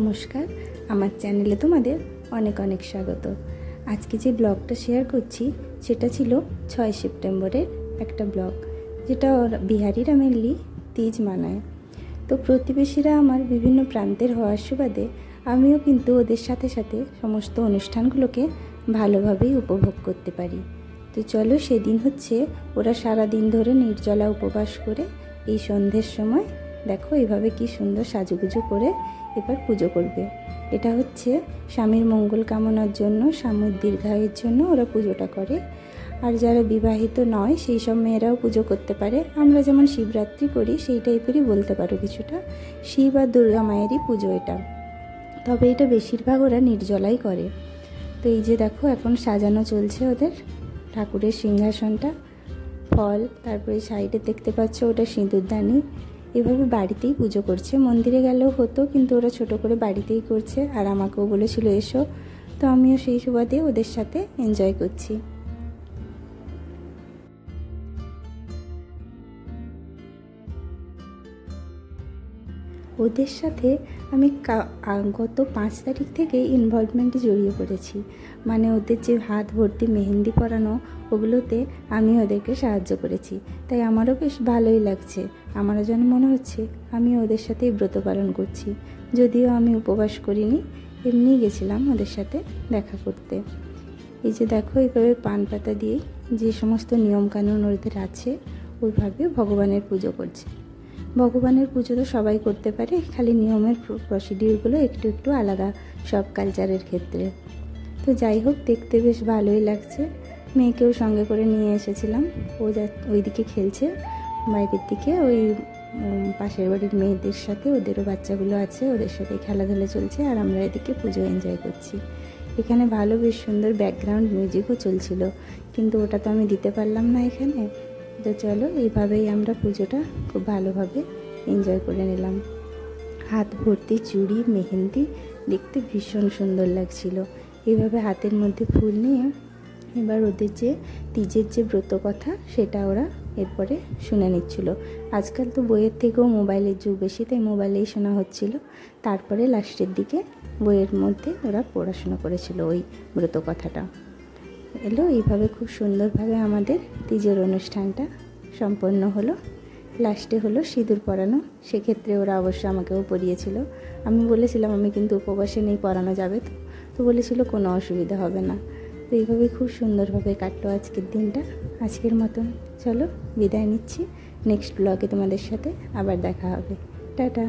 নমস্কার, আমার চ্যানেলে তোমাদের অনেক অনেক স্বাগত। আজকে যে ব্লগটা শেয়ার করছি সেটা ছিল 6 সেপ্টেম্বরের একটা ব্লগ, যেটা বিহারিরা মেনলি তিজ মানায়। তো প্রতিবেশীরা আমার বিভিন্ন প্রান্তের হওয়ার সুবাদে আমিও কিন্তু ওদের সাথে সাথে সমস্ত অনুষ্ঠানগুলোকে ভালোভাবেই উপভোগ করতে পারি। তো চলো, সেদিন হচ্ছে ওরা সারা দিন ধরে নির্জলা উপবাস করে এই সন্ধ্যের সময় দেখো এইভাবে কি সুন্দর সাজুগুজু করে এবার পুজো করবে। এটা হচ্ছে স্বামীর মঙ্গল কামনার জন্য, স্বামীর দীর্ঘায়ুর জন্য ওরা পুজোটা করে। আর যারা বিবাহিত নয় সেই সব মেয়েরাও পুজো করতে পারে। আমরা যেমন শিবরাত্রি করি সেই টাইপেরই বলতে পারো কিছুটা। শিব আর দুর্গা মায়েরই পুজো এটা, তবে এটা বেশিরভাগ ওরা নির্জলাই করে। তো এই যে দেখো এখন সাজানো চলছে ওদের ঠাকুরের সিংহাসনটা, ফল, তারপরে সাইডে দেখতে পাচ্ছ ওটা সিঁদুরদানি। এভাবে বাড়িতেই পুজো করছে, মন্দিরে গেলেও হতো কিন্তু ওরা ছোট করে বাড়িতেই করছে। আর আমাকেও বলেছিল এসো, তো আমিও সেই সুবাদে ওদের সাথে এনজয় করছি। ওদের সাথে আমি গত 5 তারিখ থেকে ইনভলভমেন্টে জড়িয়ে পড়েছি। মানে ওদের যে হাত ভর্তি মেহেন্দি পরানো, ওগুলোতে আমি ওদেরকে সাহায্য করেছি। তাই আমারও বেশ ভালোই লাগছে। আমারও যেন মনে হচ্ছে আমি ওদের সাথেই ব্রত পালন করছি, যদিও আমি উপবাস করিনি, এমনিই গেছিলাম ওদের সাথে দেখা করতে। এই যে দেখো এইভাবে পান পাতা দিয়ে যে সমস্ত নিয়মকানুন ওদের আছে ওইভাবে ভগবানের পুজো করছে। ভগবানের পুজো তো সবাই করতে পারে, খালি নিয়মের প্রসিডিউরগুলো একটু একটু আলাদা সব কালচারের ক্ষেত্রে। তো যাই হোক, দেখতে বেশ ভালোই লাগছে। মেয়েকেও সঙ্গে করে নিয়ে এসেছিলাম, ও ওইদিকে খেলছে বাইরের দিকে, ওই পাশের বাড়ির মেয়েদের সাথে, ওদেরও বাচ্চাগুলো আছে, ওদের সাথে খেলাধুলা চলছে। আর আমরা এদিকে পুজো এনজয় করছি। এখানে ভালো বেশ সুন্দর ব্যাকগ্রাউন্ড মিউজিকও চলছিল, কিন্তু ওটা তো আমি দিতে পারলাম না এখানে। তো চলো, এইভাবেই আমরা পুজোটা খুব ভালোভাবে এনজয় করে নিলাম। হাত ভর্তি চুড়ি, মেহেন্দি, দেখতে ভীষণ সুন্দর লাগছিল। এইভাবে হাতের মধ্যে ফুল নিয়ে এবার ওদের যে তিজের যে ব্রত কথা সেটা ওরা এরপরে শুনে নিচ্ছিল। আজকাল তো বইয়ের থেকেও মোবাইলের যুগ বেশি, তাই মোবাইলেই শোনা হচ্ছিল। তারপরে লাস্টের দিকে বইয়ের মধ্যে ওরা পড়াশোনা করেছিল ওই ব্রত কথাটা। এলো এইভাবে খুব সুন্দরভাবে আমাদের তিজের অনুষ্ঠানটা সম্পন্ন হলো। লাস্টে হলো সিঁদুর পরানো, সেক্ষেত্রে ওরা অবশ্য আমাকেও পরিয়েছিল। আমি বলেছিলাম আমি কিন্তু উপবাসে নেই, পরানো যাবে তো বলেছিল কোনো অসুবিধা হবে না। তো এইভাবে খুব সুন্দরভাবে কাটলো আজকের দিনটা। আজকের মতন চলো বিদায় নিচ্ছি, নেক্সট ব্লগে তোমাদের সাথে আবার দেখা হবে। টাটা।